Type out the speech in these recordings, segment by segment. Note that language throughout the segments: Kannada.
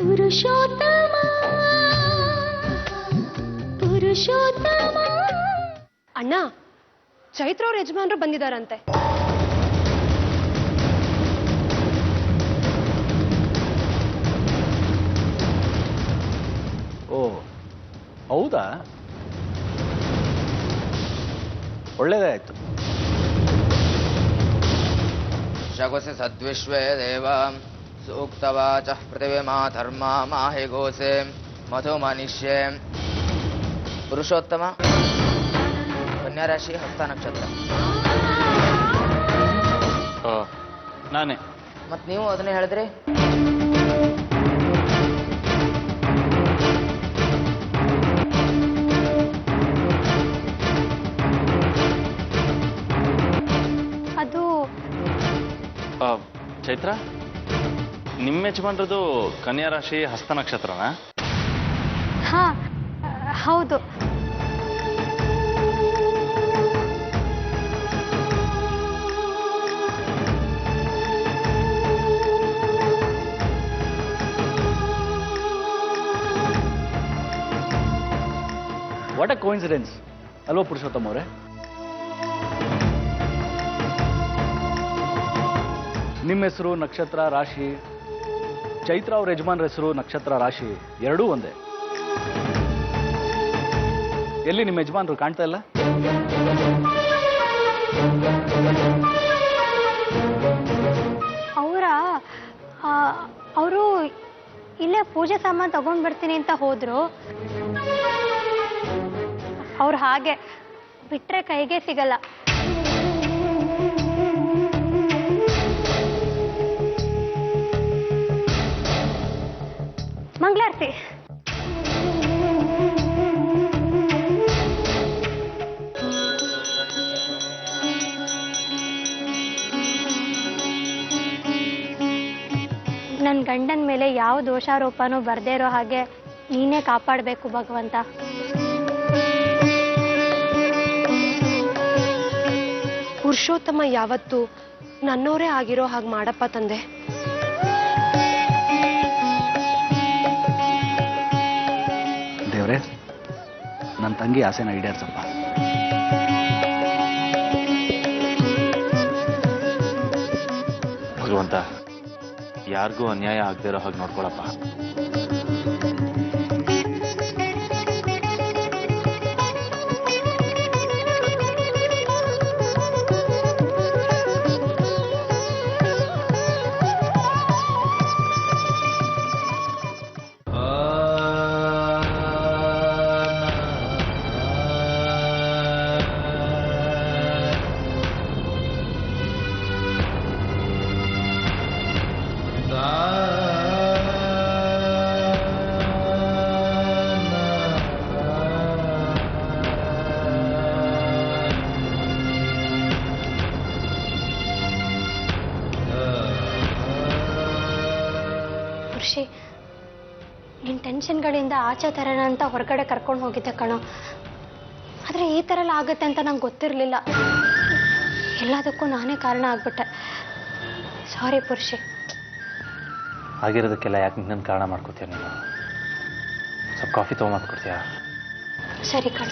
ಪುರುಷೋತ್ತಮ ಪುರುಷೋತ್ತಮ. ಅಣ್ಣ, ಚೈತ್ರ ಅವ್ರ ಯಜಮಾನ್ರು ಬಂದಿದಾರಂತೆ. ಓ ಹೌದಾ, ಒಳ್ಳೇದೇ ಆಯ್ತು. ಶಗೋಸೆ ಸದ್ವಿಶ್ವೇ ದೇವ ಸೂಕ್ತವಾಚ ಪೃಥಿವಿಮಾ ಧರ್ಮ ಮಾಹಿ ಗೋಸೆ ಮಧು ಮನಿಷ್ಯೆ. ಪುರುಷೋತ್ತಮ, ಕನ್ಯಾ ರಾಶಿ, ಹಸ್ತ ನಕ್ಷತ್ರ. ನಾನೇ. ಮತ್ ನೀವು ಅದನ್ನೇ ಹೇಳಿದ್ರಿ. ಅದು ಚೈತ್ರ, ನಿಮ್ಮ ಯಜಮಾನ್ರದು ಕನ್ಯಾ ರಾಶಿ, ಹಸ್ತ ನಕ್ಷತ್ರನಾ? ಹಾ ಹೌದು. ವಾಟ್ ಅ ಕೋಇನ್ಸಿಡೆನ್ಸ್ ಅಲ್ವಾ ಪುರುಷೋತ್ತಮ ಅವರೇ? ನಿಮ್ಮ ಹೆಸರು, ನಕ್ಷತ್ರ, ರಾಶಿ, ಚೈತ್ರ ಅವ್ರ ಯಜಮಾನ್ರ ಹೆಸರು, ನಕ್ಷತ್ರ, ರಾಶಿ ಎರಡೂ ಒಂದೇ. ಎಲ್ಲಿ ನಿಮ್ಮ ಯಜಮಾನ್ರು ಕಾಣ್ತಾ ಇಲ್ಲ? ಅವರು ಇಲ್ಲೇ ಪೂಜೆ ಸಾಮಾನು ತಗೊಂಡ್ ಬರ್ತೀನಿ ಅಂತ ಹೋದ್ರು. ಅವ್ರು ಹಾಗೆ ಬಿಟ್ರೆ ಕೈಗೆ ಸಿಗಲ್ಲ. ಮಂಗಳಾರತಿ. ನನ್ನ ಗಂಡನ ಮೇಲೆ ಯಾವ ದೋಷಾರೋಪನೂ ಬರ್ದೇ ಇರೋ ಹಾಗೆ ನೀನೇ ಕಾಪಾಡಬೇಕು ಭಗವಂತ. ಪುರುಷೋತ್ತಮ ಯಾವತ್ತು ನನ್ನೋರೇ ಆಗಿರೋ ಹಾಗೆ ಮಾಡಪ್ಪ ತಂದೆ. ದೇವ್ರೆ, ನನ್ನ ತಂಗಿ ಆಸೆನ ಈಡೇರ್ಸಪ್ಪ. ಭಗವಂತ, ಯಾರಿಗೂ ಅನ್ಯಾಯ ಆಗದೆ ಇರೋ ಹಾಗೆ ನೋಡ್ಕೊಳಪ್ಪ. ನಿನ್ನ ಟೆನ್ಷನ್ಗಳಿಂದ ಆಚೆ ತರೋಣ ಅಂತ ಹೊರಗಡೆ ಕರ್ಕೊಂಡು ಹೋಗಿದ್ದೆ ಕಣೋ. ಆದರೆ ಈ ಥರ ಎಲ್ಲ ಆಗುತ್ತೆ ಅಂತ ನಂಗೆ ಗೊತ್ತಿರಲಿಲ್ಲ. ಎಲ್ಲದಕ್ಕೂ ನಾನೇ ಕಾರಣ ಆಗ್ಬಿಟ್ಟೆ. ಸಾರಿ ಪುರುಷಿ. ಆಗಿರೋದಕ್ಕೆಲ್ಲ ಯಾಕೆ ನಿನ್ನನ್ನು ಕಾರಣ ಮಾಡ್ಕೋತೀಯ ನೀನು? ಸ್ವಲ್ಪ ಕಾಫಿ ತೊಗೊಂಬಂದ್ಕೊಡ್ತೀಯಾ? ಸರಿ ಕಣ.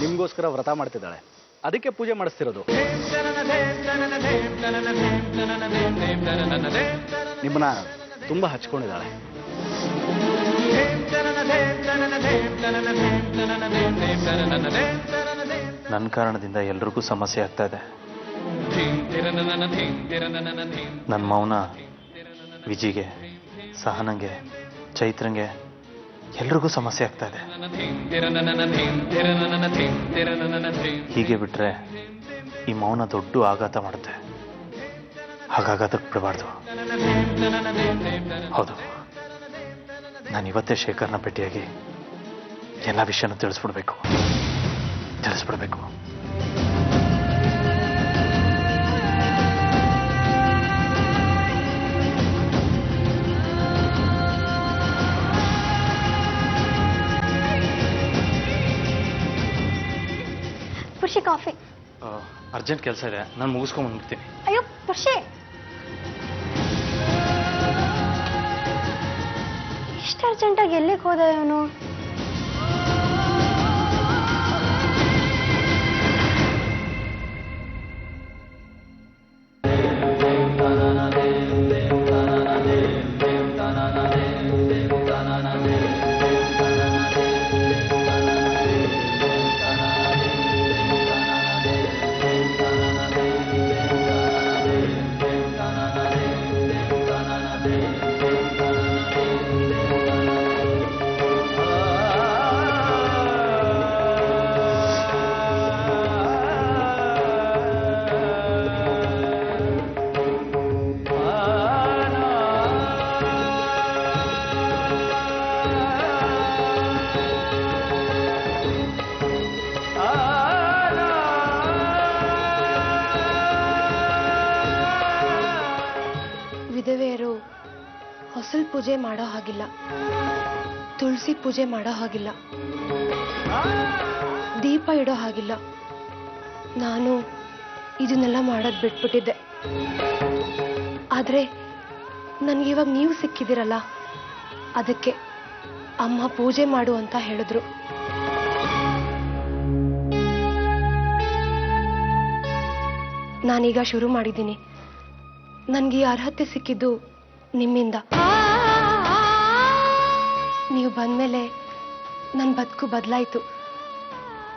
ನಿಮಗೋಸ್ಕರ ವ್ರತ ಮಾಡ್ತಿದ್ದಾಳೆ, ಅದಕ್ಕೆ ಪೂಜೆ ಮಾಡಿಸ್ತಿರೋದು. ನಿಮ್ಮನ್ನ ತುಂಬಾ ಹಚ್ಕೊಂಡಿದ್ದಾಳೆ. ನನ್ನ ಕಾರಣದಿಂದ ಎಲ್ರಿಗೂ ಸಮಸ್ಯೆ ಆಗ್ತಾ ಇದೆ. ನನ್ನ ಮೌನ ವಿಜಿಗೆ, ಸಹನಂಗೆ, ಚೈತ್ರಂಗೆ ಎಲ್ರಿಗೂ ಸಮಸ್ಯೆ ಆಗ್ತಾ ಇದೆ. ಹೀಗೆ ಬಿಟ್ರೆ ಈ ಮೌನ ದೊಡ್ಡ ಆಘಾತ ಮಾಡುತ್ತೆ. ಹಾಗಾಗದಕ್ಕೆ ಬಿಡಬಾರ್ದು. ಹೌದು, ನಾನು ಇವತ್ತೇ ಶೇಖರ್ನ ಭೇಟಿಯಾಗಿ ಎಲ್ಲ ವಿಷಯನೂ ತಿಳಿಸ್ಬಿಡ್ಬೇಕು. ಕಾಫಿ. ಅರ್ಜೆಂಟ್ ಕೆಲಸ ಇದೆ, ನಾನು ಮುಗಿಸ್ಕೊಂಡ್ಬಂದ್ಬಿಡ್ತೀನಿ. ಅಯ್ಯೋ ಖುಷಿ, ಇಷ್ಟು ಅರ್ಜೆಂಟಾಗಿ ಎಲ್ಲಿಗೆ ಹೋದ ಇವನು? ವಿಧವೆಯರು ಹೊಸಲ್ ಪೂಜೆ ಮಾಡೋ ಹಾಗಿಲ್ಲ, ತುಳಸಿ ಪೂಜೆ ಮಾಡೋ ಹಾಗಿಲ್ಲ, ದೀಪ ಇಡೋ ಹಾಗಿಲ್ಲ. ನಾನು ಇದನ್ನೆಲ್ಲ ಮಾಡೋದು ಬಿಟ್ಬಿಟ್ಟಿದ್ದೆ. ಆದ್ರೆ ನನಗಿವಾಗ ನೀವು ಸಿಕ್ಕಿದಿರಲ್ಲ, ಅದಕ್ಕೆ ಅಮ್ಮ ಪೂಜೆ ಮಾಡು ಅಂತ ಹೇಳಿದ್ರು. ನಾನೀಗ ಶುರು ಮಾಡಿದ್ದೀನಿ. ನನಗೆ ಈ ಅರ್ಹತೆ ಸಿಕ್ಕಿದ್ದು ನಿಮ್ಮಿಂದ. ನೀವು ಬಂದ್ಮೇಲೆ ನನ್ನ ಬದುಕು ಬದಲಾಯಿತು.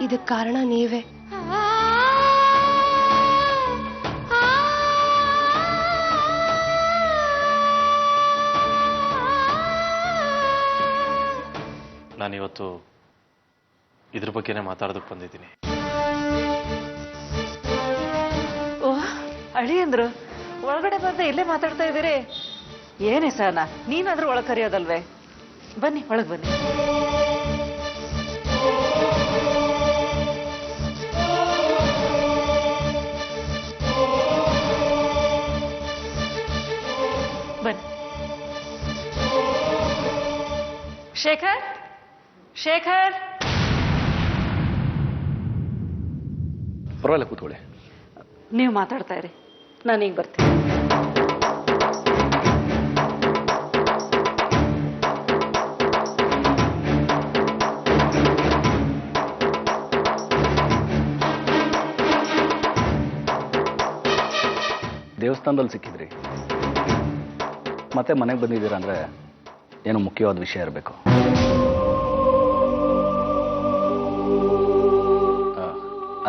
ಇದಕ್ಕೆ ಕಾರಣ ನೀವೇ. ನಾನಿವತ್ತು ಇದ್ರ ಬಗ್ಗೆನೇ ಮಾತಾಡೋದಕ್ಕೆ ಬಂದಿದ್ದೀನಿ. ಓಹ್ ಅಳಿಯಂದ್ರು, ಒಳಗಡೆ ಬಂದ ಇಲ್ಲೇ ಮಾತಾಡ್ತಾ ಇದ್ದೀರಿ? ಏನೇ ಸಹನ, ನೀನಾದ್ರೂ ಒಳಗೆ ಕರೆಯೋದಲ್ವೇ? ಬನ್ನಿ, ಒಳಗೆ ಬನ್ನಿ. ಬನ್ನಿ. ಶೇಖರ್, ಶೇಖರ್, ಪರವಾಗಿಲ್ಲ, ಕೂತ್ಕೊಳ್ಳಿ. ನೀವು ಮಾತಾಡ್ತಾ ಇರಿ, ನಾನೀಗ ಬರ್ತೀನಿ. ದೇವಸ್ಥಾನದಲ್ಲಿ ಸಿಕ್ಕಿದ್ರಿ, ಮತ್ತೆ ಮನೆಗೆ ಬಂದಿದ್ದೀರಾ ಅಂದರೆ ಏನೋ ಮುಖ್ಯವಾದ ವಿಷಯ ಇರಬೇಕು.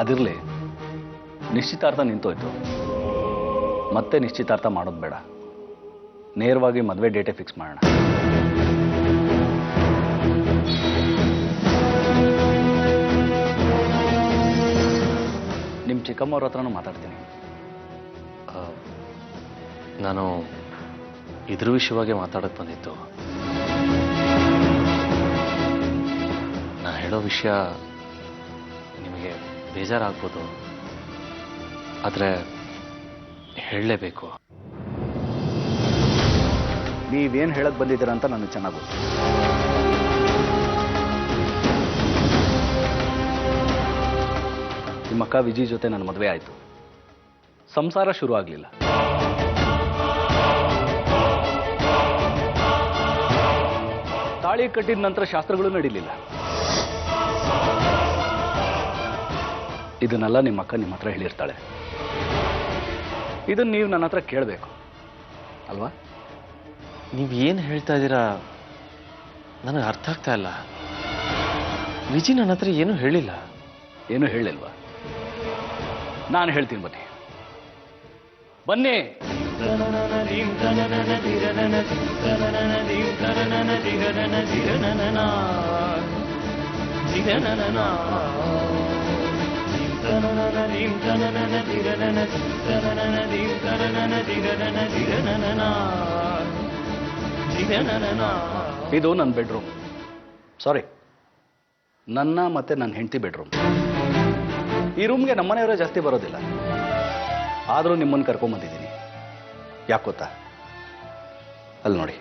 ಅದಿರಲಿ, ನಿಶ್ಚಿತಾರ್ಥ ನಿಂತೋಯ್ತು. ಮತ್ತೆ ನಿಶ್ಚಿತಾರ್ಥ ಮಾಡೋದು ಬೇಡ, ನೇರವಾಗಿ ಮದುವೆ ಡೇಟೇ ಫಿಕ್ಸ್ ಮಾಡೋಣ. ನಿಮ್ಮ ಚಿಕ್ಕಮ್ಮವ್ರ ಹತ್ರನೂ ಮಾತಾಡ್ತೀನಿ. ನಾನು ಇದ್ರ ವಿಷಯವಾಗಿ ಮಾತಾಡೋಕ್ಕೆ ಬಂದಿದ್ದು. ನಾನು ಹೇಳೋ ವಿಷಯ ನಿಮಗೆ ಬೇಜಾರಾಗ್ಬೋದು, ಆದರೆ ಹೇಳಲೇಬೇಕು. ನೀವೇನು ಹೇಳಕ್ ಬಂದಿದ್ದೀರಾ ಅಂತ ನನಗೆ ಚೆನ್ನಾಗಿ ಗೊತ್ತು. ನಿಮ್ಮ ಅಕ್ಕ ವಿಜಯ್ ಜೊತೆ ನನ್ನ ಮದುವೆ ಆಯಿತು, ಸಂಸಾರ ಶುರು ಆಗಲಿಲ್ಲ. ತಾಳಿ ಕಟ್ಟಿದ ನಂತರ ಶಾಸ್ತ್ರಗಳು ನಡೀಲಿಲ್ಲ. ಇದನ್ನೆಲ್ಲ ನಿಮ್ಮ ಅಕ್ಕ ನಿಮ್ಮ ಹತ್ರ ಹೇಳಿರ್ತಾಳೆ. ಇದನ್ನು ನೀವು ನನ್ನ ಹತ್ರ ಕೇಳಬೇಕು ಅಲ್ವಾ? ನೀವು ಏನು ಹೇಳ್ತಾ ಇದ್ದೀರಾ ನನಗೆ ಅರ್ಥ ಆಗ್ತಾ ಇಲ್ಲ. ವಿಜಿ ನನ್ನ ಹತ್ರ ಏನೂ ಹೇಳಿಲ್ಲ. ಏನೂ ಹೇಳಿಲ್ವಾ? ನಾನು ಹೇಳ್ತೀನಿ, ಬನ್ನಿ ಬನ್ನಿ. ಇದು ನನ್ನ ಬೆಡ್ರೂಮ್, ಸಾರಿ, ನನ್ನ ಮತ್ತೆ ನನ್ನ ಹೆಂಡತಿ ಬೆಡ್ರೂಮ್. ಈ ರೂಮ್ಗೆ ನಮ್ಮನೆಯವರೇ ಜಾಸ್ತಿ ಬರೋದಿಲ್ಲ, ಆದರೂ ನಿಮ್ಮನ್ನು ಕರ್ಕೊಂಬಂದಿದ್ದೀನಿ. ಯಾಕೆ ಗೊತ್ತಾ? ಅಲ್ಲಿ ನೋಡಿ,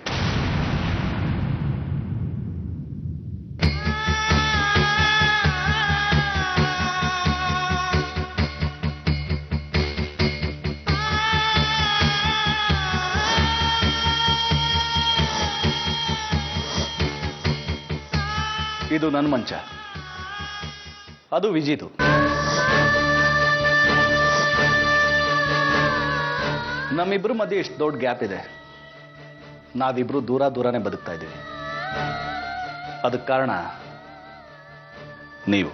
ಇದು ನನ್ನ ಮಂಚ, ಅದು ವಿಜಿದು. ನಮ್ಮಿಬ್ರು ಮಧ್ಯೆ ಇಷ್ಟು ದೊಡ್ಡ ಗ್ಯಾಪ್ ಇದೆ. ನಾವಿಬ್ರು ದೂರನೇ ಬದುಕ್ತಾ ಇದ್ದೀವಿ. ಅದಕ್ಕೆ ಕಾರಣ ನೀವು.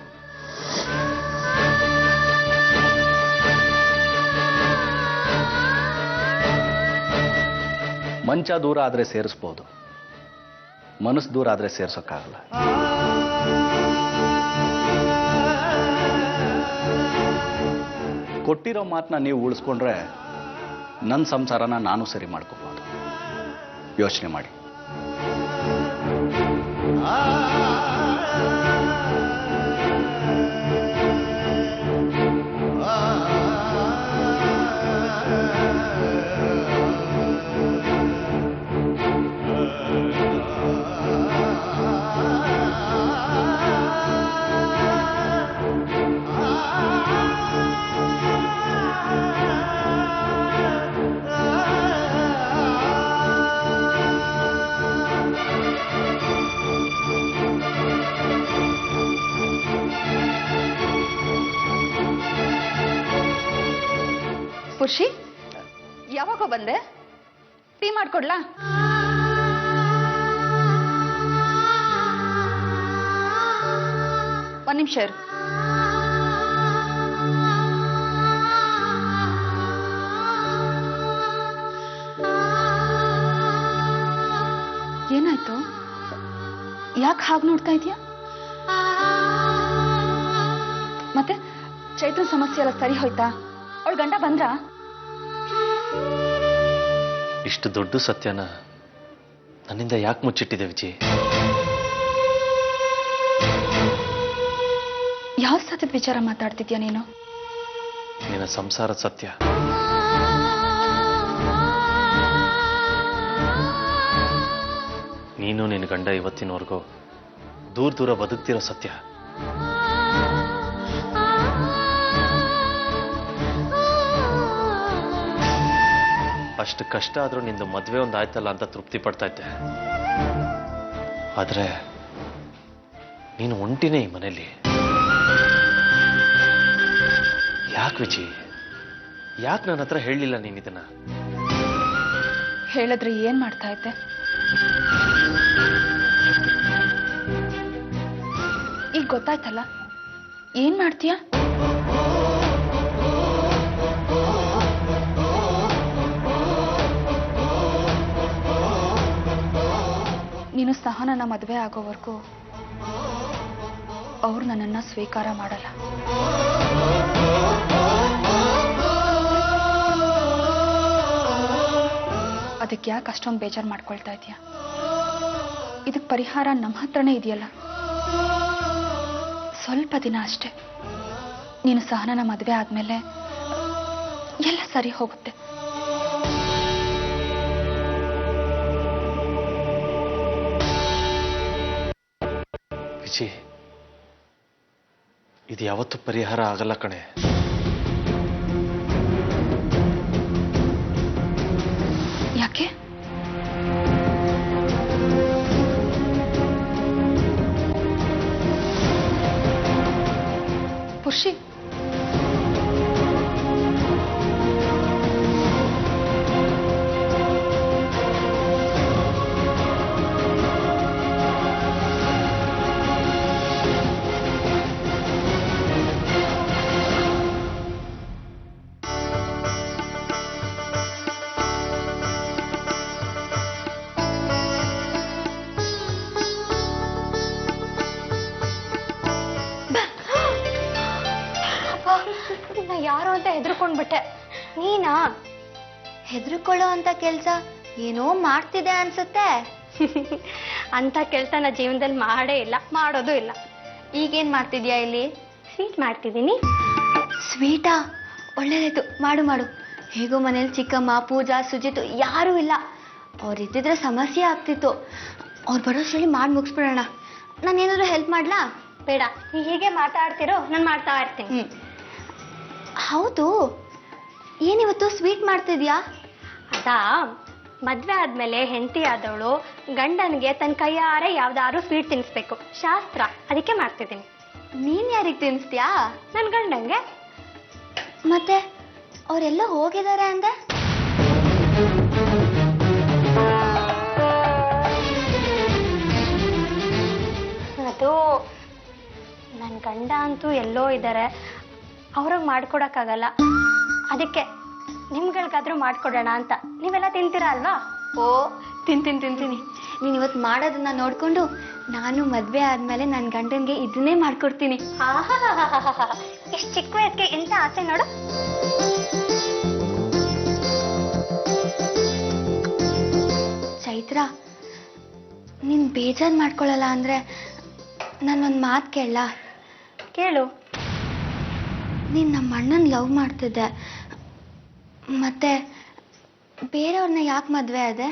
ಮಂಚ ದೂರ ಆದರೆ ಸೇರಿಸ್ಬೋದು, ಮನಸ್ಸು ದೂರ ಆದರೆ ಸೇರ್ಸೋಕ್ಕಾಗಲ್ಲ. ಕೊಟ್ಟಿರೋ ಮಾತನ್ನ ನೀವು ಉಳಿಸ್ಕೊಂಡ್ರೆ ನನ್ನ ಸಂಸಾರನ ನಾನು ಸರಿ ಮಾಡ್ಕೋಬಹುದು. ಯೋಚನೆ ಮಾಡಿ. ಖುಷಿ, ಯಾವಾಗ ಬಂದೆ? ಟೀ ಮಾಡ್ಕೊಡ್ಲಾ? ಒಂದ್ ನಿಮಿಷ ಇರು. ಏನಾಯ್ತು? ಯಾಕೆ ಹಾಗೆ ನೋಡ್ತಾ ಇದೀಯಾ? ಮತ್ತೆ ಚೈತ್ರ ಸಮಸ್ಯೆ ಎಲ್ಲ ಸರಿ ಹೋಯ್ತಾ? ಅವಳ ಗಂಡ ಬಂದ್ರ? ಇಷ್ಟು ದೊಡ್ಡ ಸತ್ಯನ ನನ್ನಿಂದ ಯಾಕೆ ಮುಚ್ಚಿಟ್ಟಿದೆ ವಿಜಿ? ಯಾವ ಸತ್ಯದ ವಿಚಾರ ಮಾತಾಡ್ತಿದ್ಯಾ ನೀನು? ನಿನ್ನ ಸಂಸಾರದ ಸತ್ಯ. ನೀನು ನಿನ್ನ ಗಂಡ ಇವತ್ತಿನವರೆಗೂ ದೂರ ಬದುಕ್ತಿರೋ ಸತ್ಯ. ಅಷ್ಟು ಕಷ್ಟ ಆದ್ರೂ ನಿಂದು ಮದುವೆ ಒಂದು ಆಯ್ತಲ್ಲ ಅಂತ ತೃಪ್ತಿ ಪಡ್ತಾ ಇದ್ದೆ. ಆದ್ರೆ ನೀನು ಒಂಟಿನೇ ಈ ಮನೇಲಿ. ಯಾಕೆ ವಿಜಿ, ಯಾಕೆ ನನ್ನ ಹತ್ರ ಹೇಳಲಿಲ್ಲ ನೀನ್ ಇದನ್ನ? ಹೇಳಿದ್ರೆ ಏನ್ ಮಾಡ್ತಾ ಇದ್ದೆ? ಈಗ ಗೊತ್ತಾಯ್ತಲ್ಲ, ಏನ್ ಮಾಡ್ತೀಯ? ನೀನು ಸಹನನ ಮದುವೆ ಆಗೋವರೆಗೂ ಅವ್ರು ನನ್ನನ್ನ ಸ್ವೀಕಾರ ಮಾಡಲ್ಲ. ಅದಕ್ಕೆ ಯಾಕೆ ಅಷ್ಟೊಂದು ಬೇಜಾರು ಮಾಡ್ಕೊಳ್ತಾ ಇದೀಯ? ಇದಕ್ಕೆ ಪರಿಹಾರ ನಮ್ಮ ಹತ್ರನೇ ಇದೆಯಲ್ಲ. ಸ್ವಲ್ಪ ದಿನ ಅಷ್ಟೇ. ನೀನು ಸಹನನ ಮದುವೆ ಆದ್ಮೇಲೆ ಎಲ್ಲ ಸರಿ ಹೋಗುತ್ತೆ. ವಿಜಿ, ಇದು ಯಾವತ್ತೂ ಪರಿಹಾರ ಆಗಲ್ಲ ಕಣೆ. ಯಾಕೆ? ಪುರುಷಿ, ಯಾರು ಅಂತ ಹೆದರ್ಕೊಂಡ್ಬಿಟ್ಟೆ. ನೀನಾ? ಹೆದರ್ಕೊಳ್ಳೋ ಅಂತ ಕೆಲಸ ಏನೋ ಮಾಡ್ತಿದೆ ಅನ್ಸುತ್ತೆ. ಅಂತ ಕೆಲಸ ನಾ ಜೀವನದಲ್ಲಿ ಮಾಡೇ ಇಲ್ಲ, ಮಾಡೋದು ಇಲ್ಲ. ಈಗೇನ್ ಮಾಡ್ತಿದ್ಯಾ ಇಲ್ಲಿ? ಸ್ವೀಟ್ ಮಾಡ್ತಿದ್ದೀನಿ. ಸ್ವೀಟಾ? ಒಳ್ಳೇದಾಯ್ತು, ಮಾಡು ಮಾಡು. ಹೇಗೋ ಮನೇಲಿ ಚಿಕ್ಕಮ್ಮ, ಪೂಜಾ, ಸುಜಿತು ಯಾರೂ ಇಲ್ಲ. ಅವ್ರಿದ್ದಿದ್ರೆ ಸಮಸ್ಯೆ ಆಗ್ತಿತ್ತು. ಅವ್ರು ಬರೋಷ್ಟ್ರಲ್ಲಿ ಮಾಡಿ ಮುಗಿಸ್ಬಿಡೋಣ. ನಾನೇನಾದ್ರು ಹೆಲ್ಪ್ ಮಾಡ್ಲಾ? ಬೇಡ, ನೀ ಹೀಗೆ ಮಾತಾಡ್ತಿರೋ, ನಾನು ಮಾಡ್ತಾ ಇರ್ತೀನಿ. ಹೌದು, ಏನಿವತ್ತು ಸ್ವೀಟ್ ಮಾಡ್ತಿದ್ಯಾ? ಅದಾ, ಮದ್ವೆ ಆದ್ಮೇಲೆ ಹೆಂಡತಿ ಆದವಳು ಗಂಡನಿಗೆ ತನ್ನ ಕೈಯಾರೆ ಯಾವ್ದಾದ್ರು ಸ್ವೀಟ್ ತಿನ್ನಿಸ್ಬೇಕು, ಶಾಸ್ತ್ರ. ಅದಕ್ಕೆ ಮಾಡ್ತಿದ್ದೀನಿ. ನೀನ್ ಯಾರಿಗೆ ತಿನ್ಸ್ತೀಯಾ? ನನ್ನ ಗಂಡಂಗೆ. ಮತ್ತೆ ಅವರೆಲ್ಲ ಹೋಗಿದ್ದಾರೆ ಅಂದೆ? ಅದು ನನ್ನ ಗಂಡ ಅಂತೂ ಎಲ್ಲೋ ಇದ್ದಾರೆ, ಅವ್ರಿಗೆ ಮಾಡ್ಕೊಡಕ್ಕಾಗಲ್ಲ. ಅದಕ್ಕೆ ನಿಮ್ಗಳಿಗಾದ್ರೂ ಮಾಡ್ಕೊಡೋಣ ಅಂತ. ನೀವೆಲ್ಲ ತಿಂತೀರಾ ಅಲ್ವಾ? ಓ, ತಿಂತೀನಿ. ನೀನ್ ಇವತ್ತು ಮಾಡೋದನ್ನ ನೋಡ್ಕೊಂಡು ನಾನು ಮದ್ವೆ ಆದ್ಮೇಲೆ ನನ್ನ ಗಂಡನ್ಗೆ ಇದನ್ನೇ ಮಾಡ್ಕೊಡ್ತೀನಿ. ಎಷ್ಟು ಚಿಕ್ಕ ವಯಸ್ಸಿಗೆ ಎಂತ ಆಸೆ ನೋಡು. ಚೈತ್ರ, ನೀನ್ ಬೇಜಾರ್ ಮಾಡ್ಕೊಳಲ್ಲ ಅಂದ್ರೆ ನಾನೊಂದು ಮಾತು ಕೇಳಲ್ಲ? ಕೇಳು. ನೀನ್ ನಮ್ಮ ಅಣ್ಣನ ಲವ್ ಮಾಡ್ತಿದ್ದೆ, ಮತ್ತೆ ಬೇರೆಯವ್ರನ್ನ ಯಾಕೆ ಮದ್ವೆ ಆದೆ?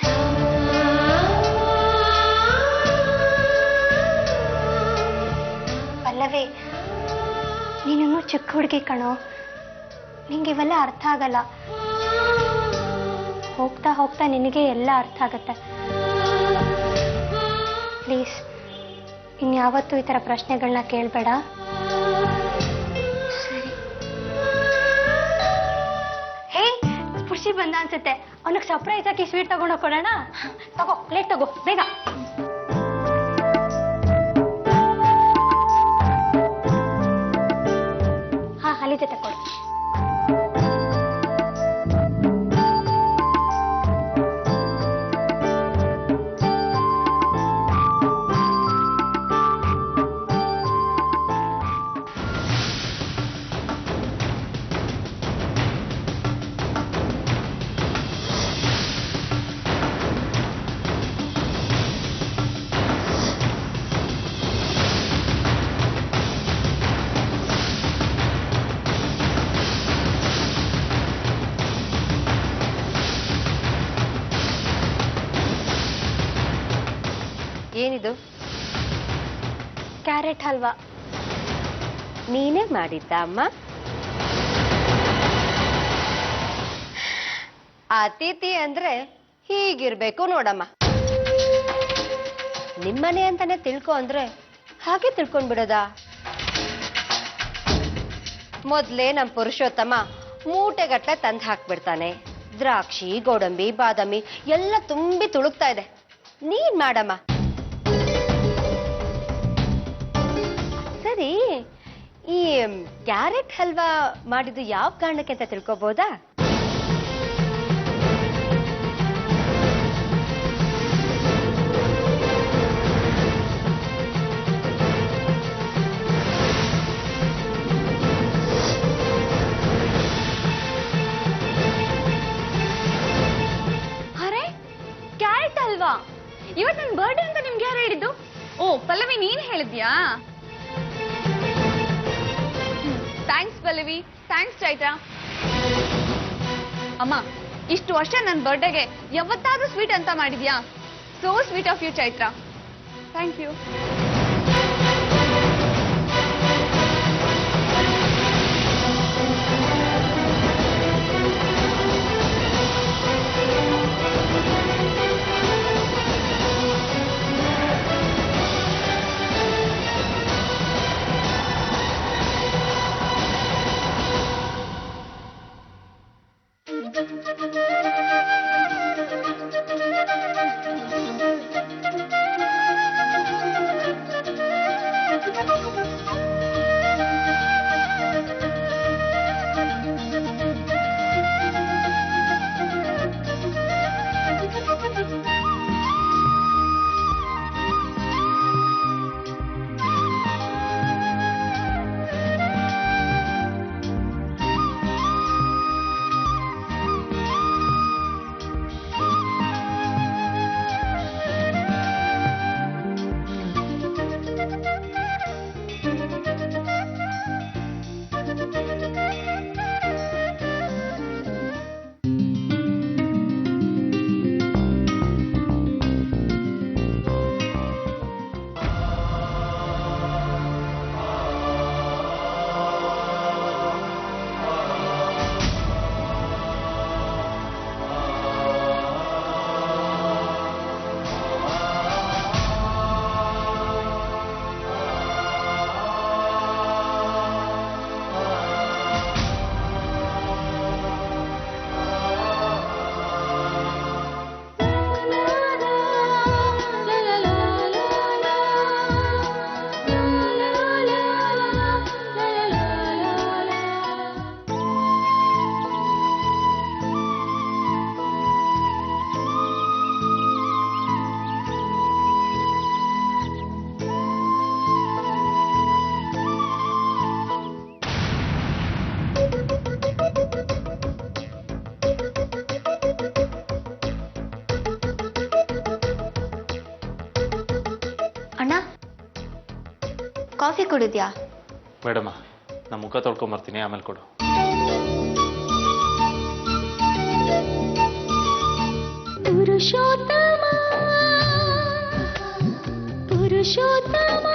ಪಲ್ಲವಿ, ನೀನಿನ್ನೂ ಚಿಕ್ಕ ಹುಡುಗಿ ಕಣೋ, ನಿಂಗೆ ಇವೆಲ್ಲ ಅರ್ಥ ಆಗಲ್ಲ. ಹೋಗ್ತಾ ಹೋಗ್ತಾ ನಿನಗೆ ಎಲ್ಲ ಅರ್ಥ ಆಗತ್ತೆ. ಪ್ಲೀಸ್, ಇನ್ಯಾವತ್ತೂ ಈ ಥರ ಪ್ರಶ್ನೆಗಳನ್ನ ಕೇಳಬೇಡ. ಸರಿ. ಹೇ, ಖುಷಿ ಬಂದ ಅನ್ಸುತ್ತೆ. ಅವನಿಗೆ ಸರ್ಪ್ರೈಸ್ ಆಗಿ ಸ್ವೀಟ್ ತಗೊಂಡೋಗಿ ಕೊಡೋಣ. ತಗೋ, ಪ್ಲೇಟ್ ತಗೋ ಬೇಗ. ಹಾ, ಅಲ್ಲಿದೆ ತಗೊಳ್ಳಿ. ಏನಿದು? ಕ್ಯಾರೆಟ್ ಹಲ್ವಾ. ನೀನೇ ಮಾಡಿದ್ದ ಅಮ್ಮ? ಅತಿಥಿ ಅಂದ್ರೆ ಹೀಗಿರ್ಬೇಕು ನೋಡಮ್ಮ. ನಿಮ್ಮನೆ ಅಂತಾನೆ ತಿಳ್ಕೊ ಅಂದ್ರೆ ಹಾಗೆ ತಿಳ್ಕೊಂಡ್ಬಿಡೋದಾ? ಮೊದ್ಲೇ ನಮ್ ಪುರುಷೋತ್ತಮ ಮೂಟೆಗಟ್ಟಲೆ ತಂದು ಹಾಕ್ಬಿಡ್ತಾನೆ. ದ್ರಾಕ್ಷಿ, ಗೋಡಂಬಿ, ಬಾದಾಮಿ ಎಲ್ಲ ತುಂಬಿ ತುಳುಕ್ತಾ ಇದೆ. ನೀನ್ ಮಾಡಮ್ಮ. ಸರಿ, ಈ ಕ್ಯಾರೆಟ್ ಹಲ್ವಾ ಮಾಡಿದ್ದು ಯಾವ ಕಾರಣಕ್ಕೆ ಅಂತ ತಿಳ್ಕೊಬೋದಾ? ಅರೆ, ಕ್ಯಾರೆಟ್ ಅಲ್ವಾ? ಇವತ್ತು ನನ್ನ ಬರ್ಡೇ ಅಂತ ನಿಮ್ಗೆ ಯಾರು ಹೇಳಿದ್ದು? ಓ, ಪಲ್ಲವಿ ನೀನ್ ಹೇಳಿದ್ಯಾ? Thanks Pallavi, thanks Chaitra. ಅಮ್ಮ, ಇಷ್ಟು ವರ್ಷ ನನ್ನ ಬರ್ಡೇಗೆ ಯಾವತ್ತಾದ್ರೂ ಸ್ವೀಟ್ ಅಂತ ಮಾಡಿದ್ಯಾ? So sweet of you Chaitra. Thank you. Coffee ಕುಡಿದ್ಯಾ? ಮೇಡಮ್ಮ ನಾನು ಮುಖ ತೊಳ್ಕೊಂಬರ್ತೀನಿ, ಆಮೇಲೆ ಕೊಡು. ಪುರುಷೋತ್ತಮ